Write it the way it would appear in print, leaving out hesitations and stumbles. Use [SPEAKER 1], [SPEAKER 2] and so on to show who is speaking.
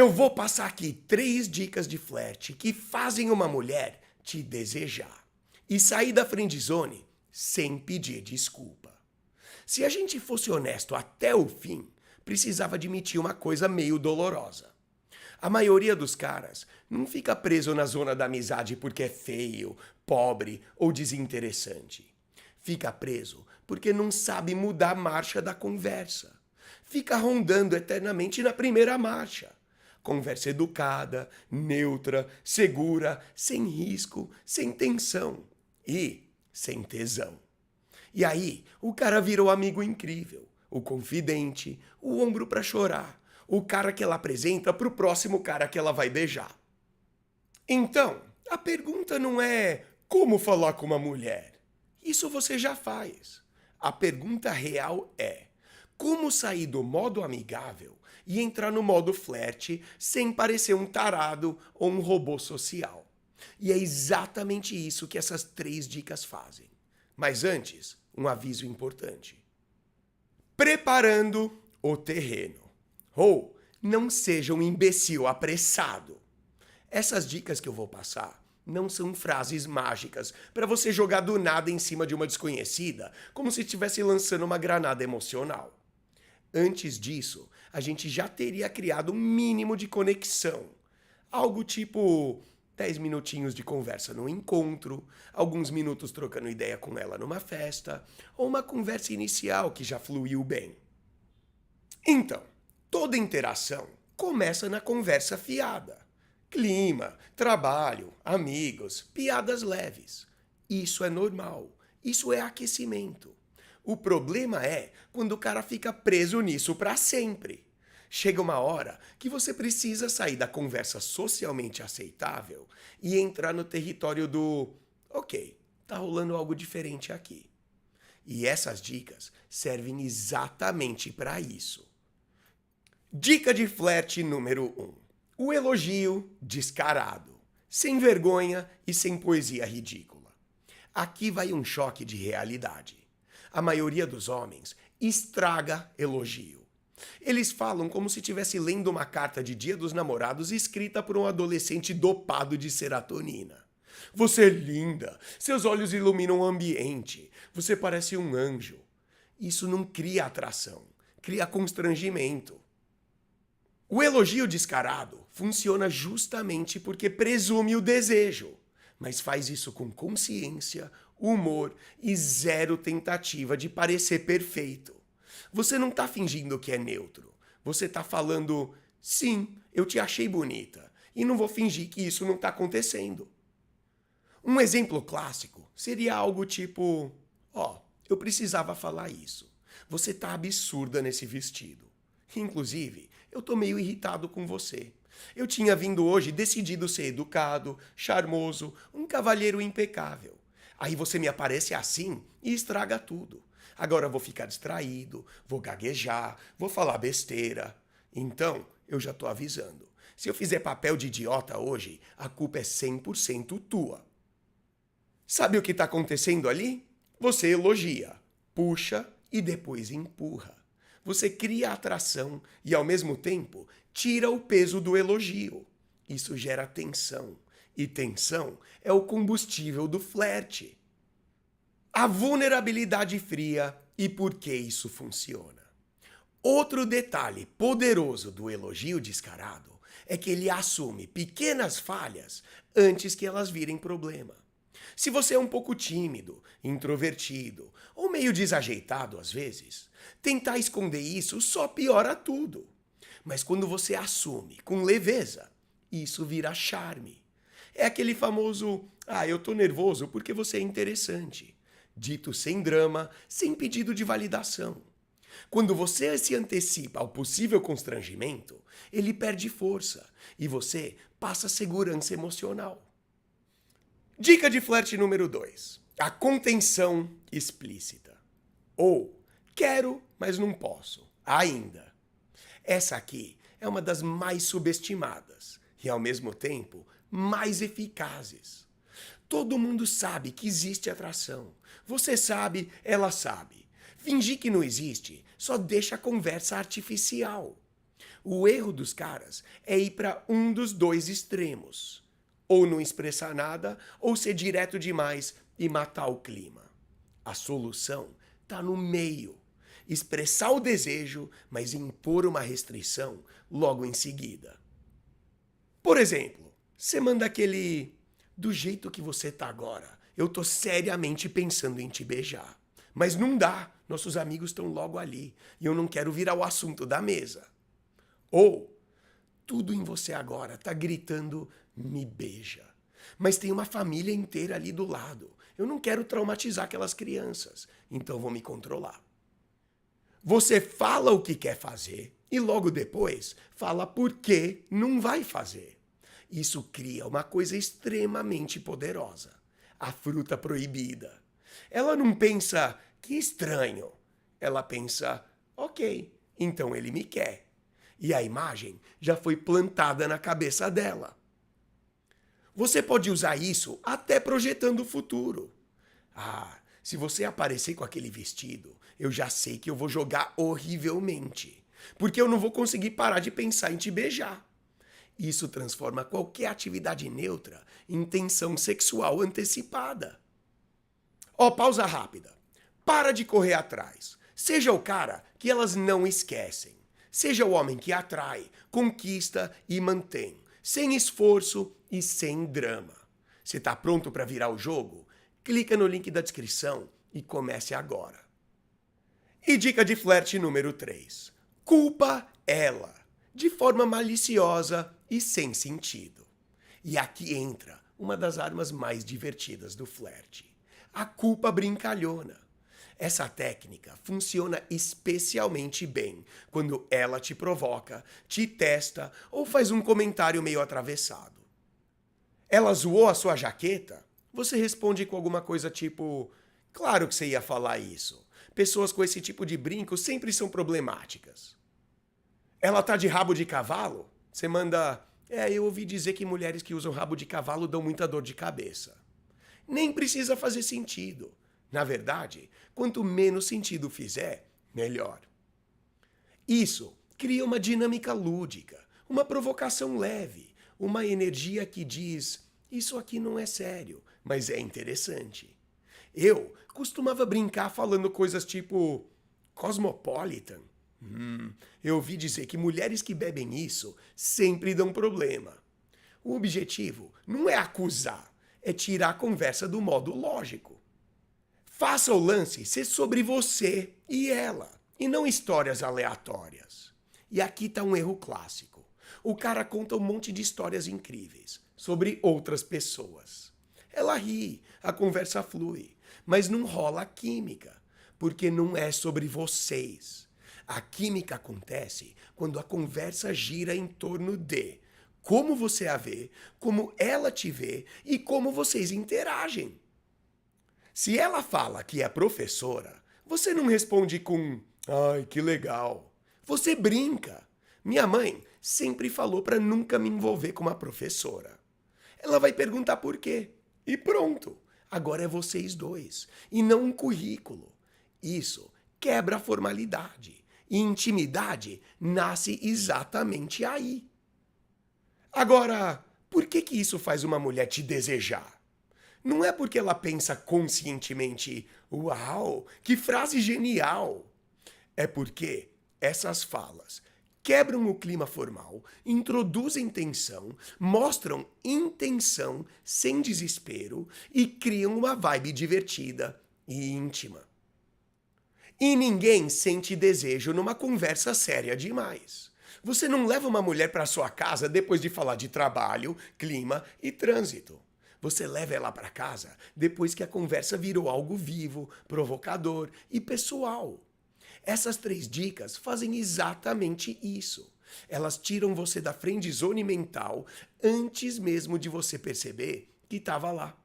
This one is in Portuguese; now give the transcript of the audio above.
[SPEAKER 1] Eu vou passar aqui 3 dicas de flerte que fazem uma mulher te desejar e sair da friendzone sem pedir desculpa. Se a gente fosse honesto até o fim, precisava admitir uma coisa meio dolorosa. A maioria dos caras não fica preso na zona da amizade porque é feio, pobre ou desinteressante. Fica preso porque não sabe mudar a marcha da conversa. Fica rondando eternamente na primeira marcha. Conversa educada, neutra, segura, sem risco, sem tensão e sem tesão. E aí, o cara vira o amigo incrível, o confidente, o ombro pra chorar, o cara que ela apresenta pro próximo cara que ela vai beijar. Então, a pergunta não é como falar com uma mulher. Isso você já faz. A pergunta real é como sair do modo amigável e entrar no modo flerte sem parecer um tarado ou um robô social. E é exatamente isso que essas 3 dicas fazem. Mas antes, um aviso importante. Preparando o terreno. Ou não seja um imbecil apressado. Essas dicas que eu vou passar não são frases mágicas para você jogar do nada em cima de uma desconhecida, como se estivesse lançando uma granada emocional. Antes disso, a gente já teria criado um mínimo de conexão. Algo tipo 10 minutinhos de conversa no encontro, alguns minutos trocando ideia com ela numa festa, ou uma conversa inicial que já fluiu bem. Então, toda interação começa na conversa fiada. Clima, trabalho, amigos, piadas leves. Isso é normal. Isso é aquecimento. O problema é quando o cara fica preso nisso para sempre. Chega uma hora que você precisa sair da conversa socialmente aceitável e entrar no território do ok, tá rolando algo diferente aqui. E essas dicas servem exatamente para isso. Dica de flerte número 1. O elogio descarado, sem vergonha e sem poesia ridícula. Aqui vai um choque de realidade. A maioria dos homens estraga elogio. Eles falam como se estivesse lendo uma carta de Dia dos Namorados escrita por um adolescente dopado de serotonina. Você é linda, seus olhos iluminam o ambiente, você parece um anjo. Isso não cria atração, cria constrangimento. O elogio descarado funciona justamente porque presume o desejo, mas faz isso com consciência, humor e zero tentativa de parecer perfeito. Você não está fingindo que é neutro. Você está falando, sim, eu te achei bonita e não vou fingir que isso não está acontecendo. Um exemplo clássico seria algo tipo, eu precisava falar isso. Você tá absurda nesse vestido. Inclusive, eu tô meio irritado com você. Eu tinha vindo hoje decidido ser educado, charmoso, um cavalheiro impecável. Aí você me aparece assim e estraga tudo. Agora eu vou ficar distraído, vou gaguejar, vou falar besteira. Então, eu já tô avisando. Se eu fizer papel de idiota hoje, a culpa é 100% tua. Sabe o que tá acontecendo ali? Você elogia, puxa e depois empurra. Você cria atração e, ao mesmo tempo, tira o peso do elogio. Isso gera tensão. E tensão é o combustível do flerte. A vulnerabilidade fria e por que isso funciona. Outro detalhe poderoso do elogio descarado é que ele assume pequenas falhas antes que elas virem problema. Se você é um pouco tímido, introvertido ou meio desajeitado às vezes, tentar esconder isso só piora tudo. Mas quando você assume com leveza, isso vira charme. É aquele famoso, eu tô nervoso porque você é interessante. Dito sem drama, sem pedido de validação. Quando você se antecipa ao possível constrangimento, ele perde força e você passa segurança emocional. Dica de flerte número 2. A contenção explícita. Ou, quero, mas não posso. Ainda. Essa aqui é uma das mais subestimadas e, ao mesmo tempo, mais eficazes. Todo mundo sabe que existe atração. Você sabe, ela sabe. Fingir que não existe só deixa a conversa artificial. O erro dos caras é ir para um dos dois extremos. Ou não expressar nada, ou ser direto demais e matar o clima. A solução está no meio. Expressar o desejo, mas impor uma restrição logo em seguida. Por exemplo, você manda aquele: do jeito que você tá agora, eu tô seriamente pensando em te beijar. Mas não dá, nossos amigos estão logo ali e eu não quero virar o assunto da mesa. Ou, tudo em você agora tá gritando: me beija. Mas tem uma família inteira ali do lado. Eu não quero traumatizar aquelas crianças, então vou me controlar. Você fala o que quer fazer e logo depois fala por que não vai fazer. Isso cria uma coisa extremamente poderosa: a fruta proibida. Ela não pensa, que estranho. Ela pensa, ok, então ele me quer. E a imagem já foi plantada na cabeça dela. Você pode usar isso até projetando o futuro. Ah, se você aparecer com aquele vestido, eu já sei que eu vou jogar horrivelmente, porque eu não vou conseguir parar de pensar em te beijar. Isso transforma qualquer atividade neutra em tensão sexual antecipada. Ó, pausa rápida. Para de correr atrás. Seja o cara que elas não esquecem. Seja o homem que atrai, conquista e mantém, sem esforço e sem drama. Você está pronto para virar o jogo? Clica no link da descrição e comece agora. E dica de flerte número 3. Culpa ela, de forma maliciosa e sem sentido. E aqui entra uma das armas mais divertidas do flerte: a culpa brincalhona. Essa técnica funciona especialmente bem quando ela te provoca, te testa ou faz um comentário meio atravessado. Ela zoou a sua jaqueta? Você responde com alguma coisa tipo: claro que você ia falar isso. Pessoas com esse tipo de brinco sempre são problemáticas. Ela tá de rabo de cavalo? Você manda: eu ouvi dizer que mulheres que usam rabo de cavalo dão muita dor de cabeça. Nem precisa fazer sentido. Na verdade, quanto menos sentido fizer, melhor. Isso cria uma dinâmica lúdica, uma provocação leve, uma energia que diz: isso aqui não é sério, mas é interessante. Eu costumava brincar falando coisas tipo: Cosmopolitan? Eu ouvi dizer que mulheres que bebem isso sempre dão problema. O objetivo não é acusar, é tirar a conversa do modo lógico. Faça o lance ser sobre você e ela, e não histórias aleatórias. E aqui está um erro clássico. O cara conta um monte de histórias incríveis sobre outras pessoas. Ela ri, a conversa flui, mas não rola química, porque não é sobre vocês. A química acontece quando a conversa gira em torno de como você a vê, como ela te vê e como vocês interagem. Se ela fala que é professora, você não responde com ai, que legal. Você brinca. Minha mãe sempre falou para nunca me envolver com uma professora. Ela vai perguntar por quê. E pronto. Agora é vocês dois, e não um currículo. Isso quebra a formalidade. E intimidade nasce exatamente aí. Agora, por que isso faz uma mulher te desejar? Não é porque ela pensa conscientemente: uau, que frase genial! É porque essas falas quebram o clima formal, introduzem tensão, mostram intenção sem desespero e criam uma vibe divertida e íntima. E ninguém sente desejo numa conversa séria demais. Você não leva uma mulher para sua casa depois de falar de trabalho, clima e trânsito. Você leva ela para casa depois que a conversa virou algo vivo, provocador e pessoal. Essas 3 dicas fazem exatamente isso. Elas tiram você da friendzone mental antes mesmo de você perceber que estava lá.